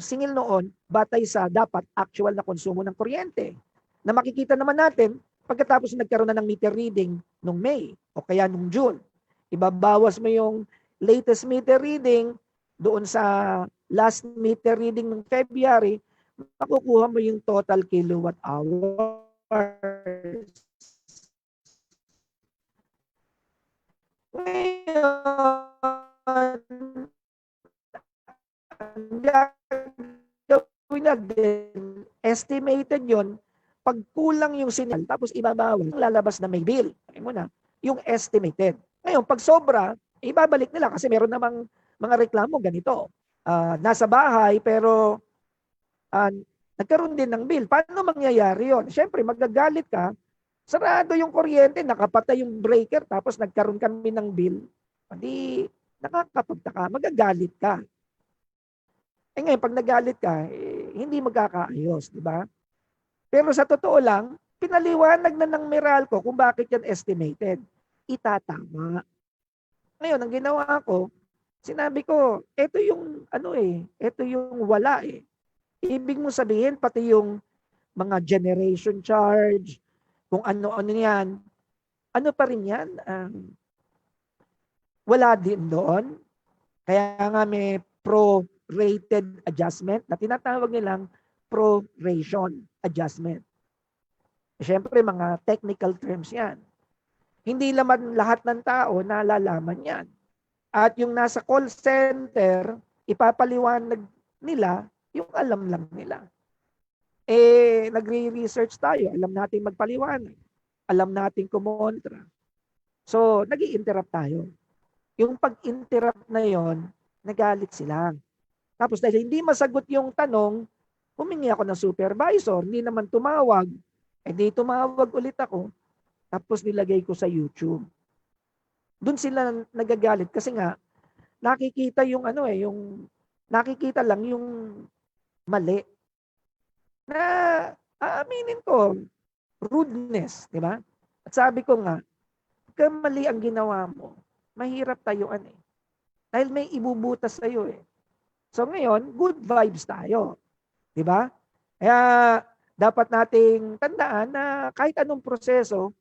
singil noon batay sa dapat actual na konsumo ng kuryente. Na makikita naman natin Pagkatapos nagkaroon na ng meter reading nung May o kaya nung June, ibabawas mo yung latest meter reading doon sa last meter reading ng February, makukuha mo yung total kilowatt hours. Ngayon, ang gagawin natin, estimated yon, pag kulang yung signal, tapos ibabawas, lalabas na may bill. Ay mo na, yung estimated. Ngayon, pag sobra, ibabalik nila kasi meron namang mga reklamo ganito. Nasa bahay, pero nagkaroon din ng bill. Paano mangyayari yon? Siyempre, magagalit ka, sarado yung kuryente, nakapatay yung breaker, tapos nagkaroon kami ng bill. Hindi, nakakapagtaka, magagalit ka. Eh ngayon, pag nagalit ka, hindi magkakaayos, di ba? Pero sa totoo lang, pinaliwanag na ng Meralco kung bakit yan estimated. Itatama. Ngayon, ang ginawa ko, sinabi ko, ito yung ito yung wala eh. Ibig mo sabihin, pati yung mga generation charge, kung ano-ano yan, ano pa rin yan? Wala din doon. Kaya nga may pro-rated adjustment na tinatawag nilang proration adjustment. Siyempre, mga technical terms yan. Hindi naman lahat ng tao nalalaman yan. At yung nasa call center, ipapaliwanag nila yung alam lang nila. Nagre-research tayo, alam natin magpaliwanag. Alam natin kumontra. So, nag-i-interrupt tayo. Yung pag-interrupt na yon, nagalit sila. Tapos dahil hindi masagot yung tanong, humingi ako ng supervisor, hindi naman tumawag. Di tumawag ulit ako, tapos nilagay ko sa YouTube. Doon sila nagagalit kasi nga, nakikita yung nakikita lang yung mali. Na, aaminin ko, rudeness, di ba? At sabi ko nga, pagka mali ang ginawa mo, mahirap tayuan eh. Dahil may ibubutas sa'yo eh. So ngayon, good vibes tayo. Di ba? Kaya dapat nating tandaan na kahit anong proseso,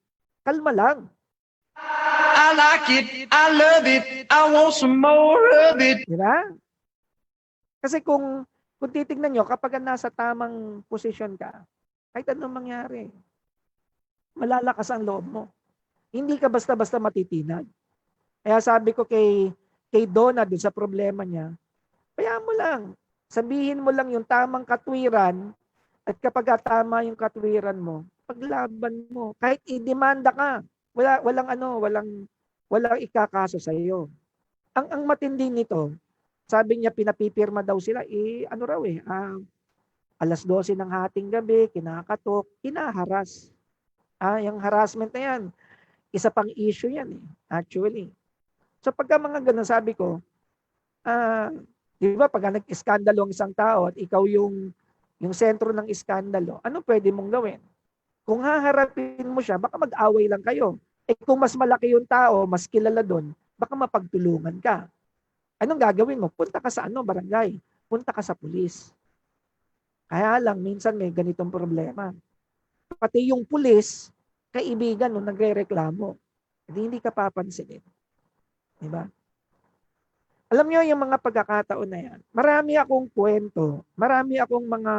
kalma lang. I like it, I love it, I want some more of it. Di ba? Kasi kung titignan nyo, kapag nasa tamang posisyon ka, kahit anong mangyari, malalakas ang loob mo. Hindi ka basta-basta matitinag. Kaya sabi ko kay Donna dun sa problema niya, kaya mo lang, sabihin mo lang yung tamang katwiran at kapag tama yung katwiran mo, paglaban mo. Kahit i-demanda ka, walang ikakaso sa iyo. Ang matindi nito, sabi niya pinapipirma daw sila, alas 12 ng hating gabi, kinakatok, kinaharas. Yung harassment na yan, isa pang issue yan actually. So pagka mga ganun, sabi ko, di ba pag nag-iskandalo ang isang tao at ikaw yung sentro ng iskandalo, ano pwede mong gawin? Kung haharapin mo siya, baka mag-away lang kayo. Kung mas malaki yung tao, mas kilala doon, baka mapagtulungan ka. Anong gagawin mo? Punta ka sa barangay. Punta ka sa pulis. Kaya lang, minsan may ganitong problema. Pati yung pulis, kaibigan nung nagre-reklamo, hindi ka papansinin. Diba? Alam nyo yung mga pagkakataon na yan, marami akong kwento, marami akong mga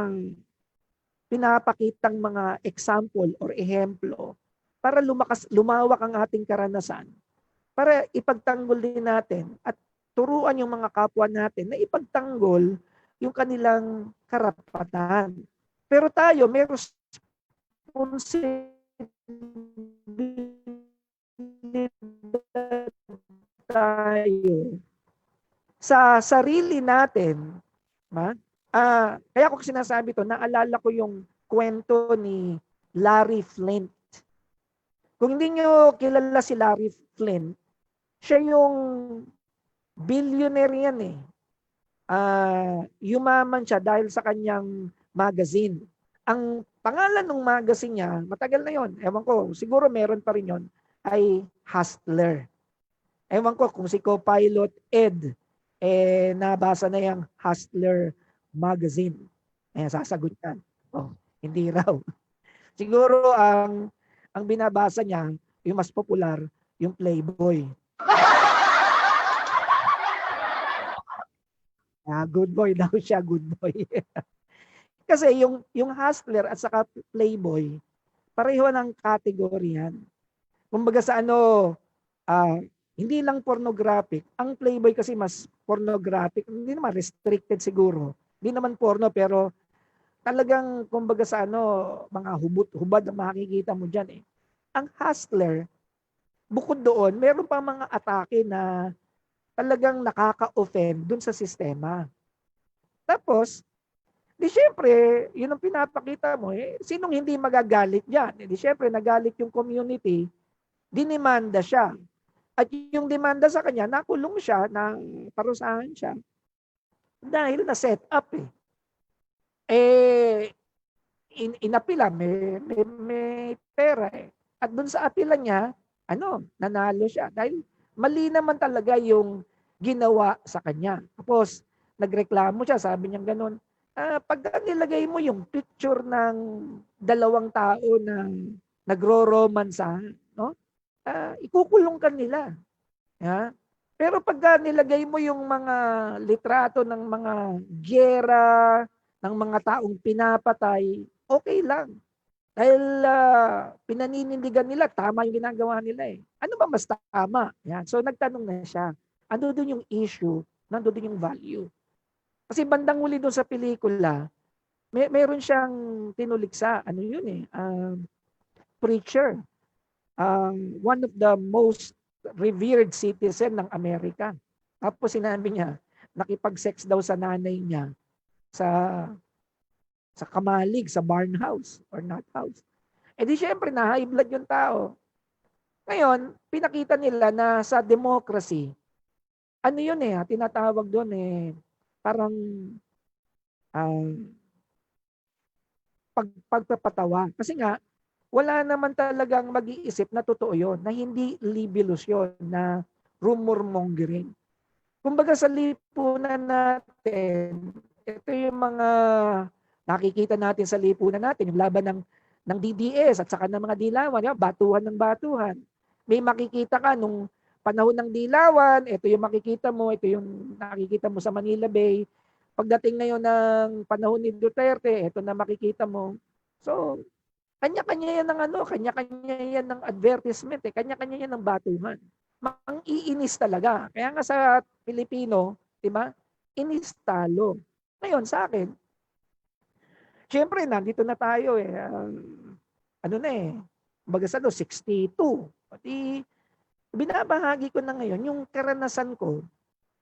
pinapakitang mga example or ehemplo para lumawak ang ating karanasan, para ipagtanggol din natin at turuan yung mga kapwa natin na ipagtanggol yung kanilang karapatan. Pero tayo, may responsibilidad tayo sa sarili natin. Kaya ko sinasabi to, naalala ko yung kwento ni Larry Flint. Kung hindi nyo kilala si Larry Flint, siya yung billionaire yan yumaman siya dahil sa kanyang magazine. Ang pangalan ng magazine niya, matagal na yon. Ewan ko, siguro meron pa rin yon, ay Hustler. Ewan ko kung si co-pilot Ed, nabasa na yung Hustler magazine. Sasagot yan. Hindi raw. Siguro ang ang binabasa niya, yung mas popular, yung Playboy. Good boy daw siya, good boy. Kasi yung hustler at saka Playboy, pareho ng category yan. Kumbaga sa ano, hindi lang pornographic. Ang Playboy kasi mas pornographic. Hindi naman restricted siguro. Hindi naman porno pero talagang kumbaga sa ano, mga hubad ang makikita mo dyan eh. Ang hustler, bukod doon, meron pa mga atake na talagang nakaka-offend dun sa sistema. Tapos, di syempre, yun ang pinapakita mo eh, sinong hindi magagalit dyan? Di syempre, nagalit yung community, dinimanda siya. At yung demanda sa kanya, nakulong siya, parusahan siya. Dahil na-set up eh. Inapila, may pera eh. At dun sa apila niya, nanalo siya. Dahil mali naman talaga yung ginawa sa kanya. Tapos, nagreklamo siya, sabi niya ganun, pag nilagay mo yung picture ng dalawang tao na nagro-romansa, no? Ikukulong ka nila. Yeah? Pero pag nilagay mo yung mga litrato ng mga giyera, ng mga taong pinapatay, okay lang. Dahil pinaninindigan nila, tama yung ginagawa nila eh. Ano ba mas tama? Yan. So nagtanong na siya. Ano doon yung issue? Nandun din yung value. Kasi bandang huli doon sa pelikula, meron siyang tinuliksa. Ano yun eh? Preacher. One of the most revered citizen ng Amerika. Tapos sinabi niya, nakipag-sex daw sa nanay niya sa kamalig, sa barn house or nut house. Eh di syempre na high blood yung tao. Ngayon, pinakita nila na sa democracy, ano yun eh, tinatawag doon eh, parang pagpapatawa. Kasi nga, wala naman talagang mag-iisip na totoo yun, na hindi libelous yun, na rumor mongering. Kumbaga sa lipunan natin, ito yung mga nakikita natin sa lipunan natin, yung laban ng DDS at saka ng mga dilawan, yung batuhan ng batuhan. May makikita ka nung panahon ng dilawan, ito yung makikita mo, ito yung nakikita mo sa Manila Bay. Pagdating ngayon ng panahon ni Duterte, ito na makikita mo. So, kanya-kanya yan ng kanya-kanya yan ng advertisement, kanya-kanya yan ng batuhan. Mang-iinis talaga. Kaya nga sa Pilipino, di ba? Inis talo. Ngayon sa akin, syempre nandito na tayo eh. Baga 62. Pati binabahagi ko na ngayon yung karanasan ko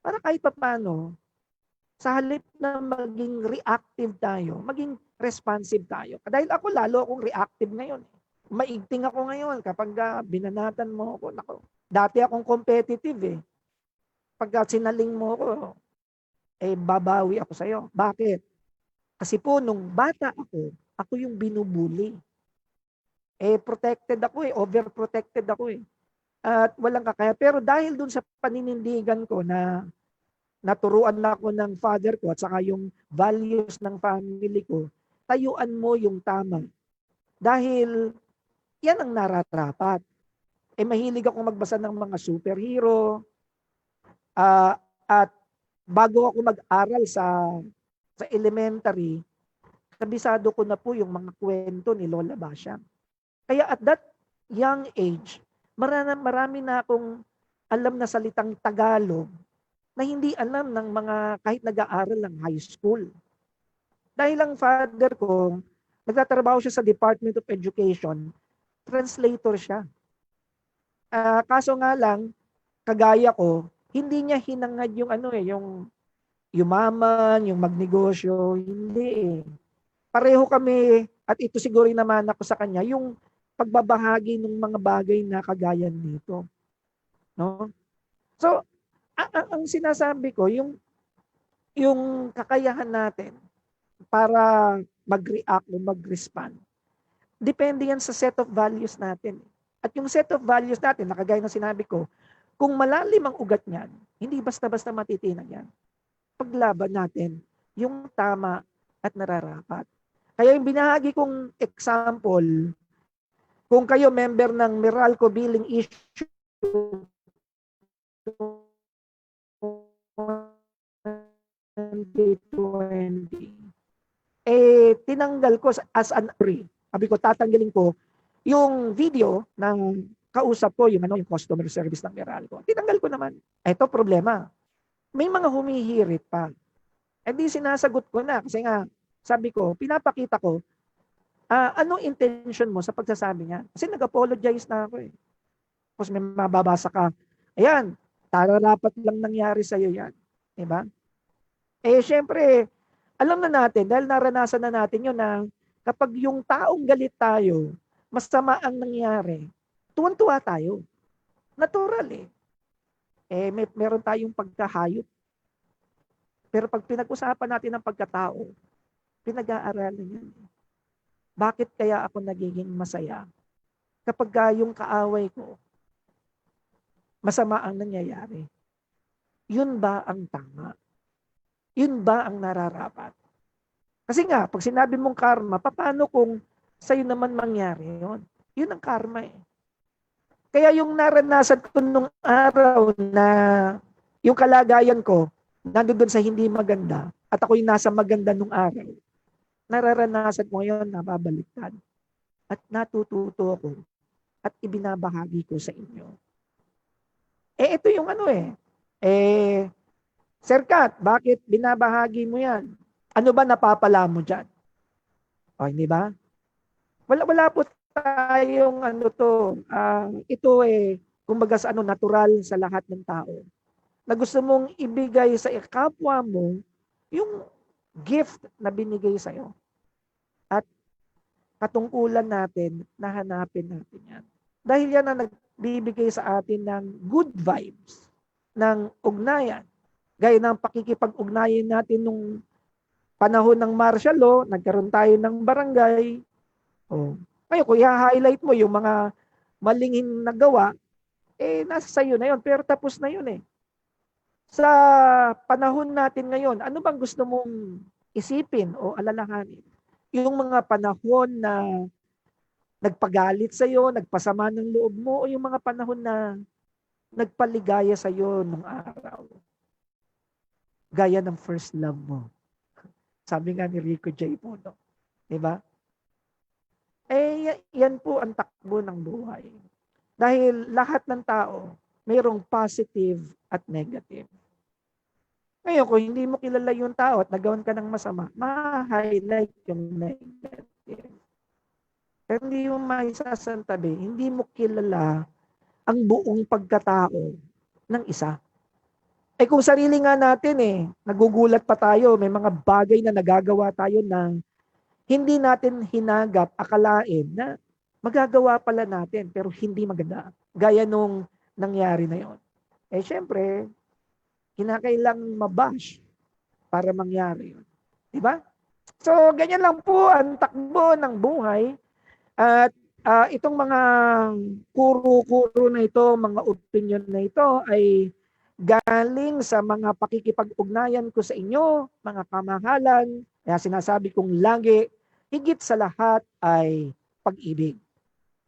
para kahit paano sa halip na maging reactive tayo, maging responsive tayo. Dahil ako lalo akong reactive ngayon. Maigting ako ngayon kapag binanatan mo ako. Nako, dati akong competitive eh. Pag sinaling mo ako, babawi ako sa'yo. Bakit? Kasi po, nung bata ako yung binubuli. Protected ako overprotected ako At walang kakaya. Pero dahil dun sa paninindigan ko na naturuan na ako ng father ko at saka yung values ng family ko, tayuan mo yung tama. Dahil yan ang nararapat. Mahilig ako magbasa ng mga superhero. At bago ako mag-aral sa elementary, kabisado ko na po yung mga kwento ni Lola Basyang. Kaya at that young age, marami na akong alam na salitang Tagalog na hindi alam ng mga kahit nag-aaral ng high school. Dahil ang father ko, nagtatrabaho siya sa Department of Education, translator siya. Kaso nga lang, kagaya ko, hindi niya hinangad yung yung yumaman, yung magnegosyo, hindi Pareho kami, at ito siguro naman ako sa kanya, yung pagbabahagi ng mga bagay na kagaya nito. No? So, ang sinasabi ko, yung kakayahan natin para mag-react o mag-respond, depende yan sa set of values natin. At yung set of values natin, nakagaya ng sinabi ko, kung malalim ang ugat niyan, hindi basta-basta matitinag yan. Paglaban natin yung tama at nararapat. Kaya yung binahagi kong example Kung kayo member ng Meralco Billing Issue 2020, tinanggal ko as an free. Sabi ko, tatanggalin ko yung video ng kausap ko, yung customer service ng Meralco. Tinanggal ko naman. Ito problema. May mga humihirit pa. Di sinasagot ko na kasi nga, sabi ko, pinapakita ko, anong intention mo sa pagsasabi niya? Kasi nag-apologize na ako eh. Tapos may mababasa ka, ayan, tararapat lang nangyari sa'yo yan. Diba? Syempre, alam na natin, dahil naranasan na natin yun na kapag yung taong galit tayo, masama ang nangyari, tuwan-tuwa tayo. Natural eh. Meron tayong pagkahayop. Pero pag pinag-usapan natin ang pagkatao, pinag-aaralan yan. Bakit kaya ako nagiging masaya? Kapag yung kaaway ko, masama ang nangyayari. Yun ba ang tama? Yun ba ang nararapat? Kasi nga, pag sinabi mong karma, paano kung sa'yo naman mangyari yun? Yun ang karma eh. Kaya yung naranasan ko nung araw na yung kalagayan ko, nandun sa hindi maganda, at ako'y nasa maganda nung araw, nararanasan ko ngayon na babaliktad. At natututo ako at ibinabahagi ko sa inyo. Ito yung Sir Kat, bakit binabahagi mo yan? Ano ba napapala mo dyan? O, hindi ba? Wala po tayong ito kumbaga sa natural sa lahat ng tao. Na gusto mong ibigay sa kapwa mo yung gift na binigay sa'yo. At katungkulan natin na hanapin natin yan. Dahil yan ang nagbibigay sa atin ng good vibes, ng ugnayan. Gaya ng pakikipag-ugnayan natin nung panahon ng martial law, nagkaroon tayo ng barangay. Ngayon, kung i-highlight mo yung mga malingin na gawa, nasa sayo na yun. Pero tapos na yun eh. Sa panahon natin ngayon, ano bang gusto mong isipin o alalahanin? Yung mga panahon na nagpagalit sa'yo, nagpasama ng loob mo, o yung mga panahon na nagpaligaya sa'yo nung araw? Gaya ng first love mo. Sabi nga ni Rico J. Puno. Diba? Yan po ang takbo ng buhay. Dahil lahat ng tao, mayroong positive at negative. Ngayon, kung hindi mo kilala yung tao at nagawan ka ng masama, ma-highlight yung negative. Pero hindi mo maisasantabi, hindi mo kilala ang buong pagkatao ng isa. Kung sarili nga natin nagugulat pa tayo, may mga bagay na nagagawa tayo na hindi natin hinagap, akalain na magagawa pala natin, pero hindi maganda. Gaya nung nangyari na yon. Syempre, kinakailang mabash para mangyari yun. Diba? So, ganyan lang po ang takbo ng buhay. At itong mga kuro-kuro na ito, mga opinion na ito ay galing sa mga pakikipag-ugnayan ko sa inyo, mga kamahalan. Kaya sinasabi kong lagi, higit sa lahat ay pag-ibig.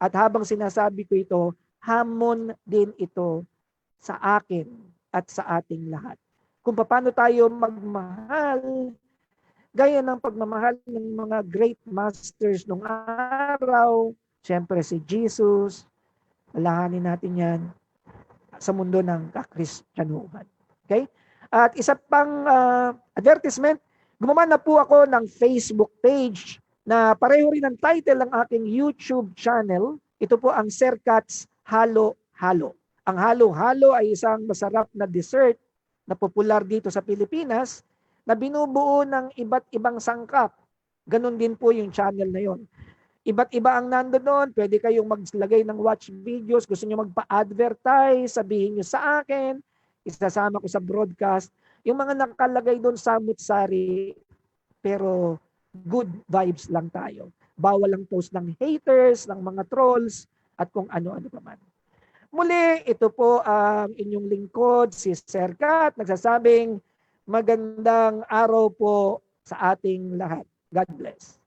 At habang sinasabi ko ito, hamon din ito sa akin at sa ating lahat. Kung paano tayo magmahal, gaya ng pagmamahal ng mga great masters nung araw, siyempre si Jesus, alahanin natin yan sa mundo ng kakristyanuhan. Okay? At isa pang advertisement, gumawa na po ako ng Facebook page na pareho rin ang title ng aking YouTube channel. Ito po ang Sir Kat's Halo-Halo. Ang halo-halo ay isang masarap na dessert na popular dito sa Pilipinas na binubuo ng iba't ibang sangkap. Ganon din po yung channel na yon. Iba't iba ang nandoon. Pwede kayong maglagay ng watch videos. Gusto nyo magpa-advertise, sabihin nyo sa akin. Isasama ko sa broadcast. Yung mga nakalagay doon samut-sari, pero good vibes lang tayo. Bawal lang post ng haters, ng mga trolls, at kung ano-ano pa man. Muli, ito po ang inyong lingkod, si Sir Kat, nagsasabing magandang araw po sa ating lahat. God bless.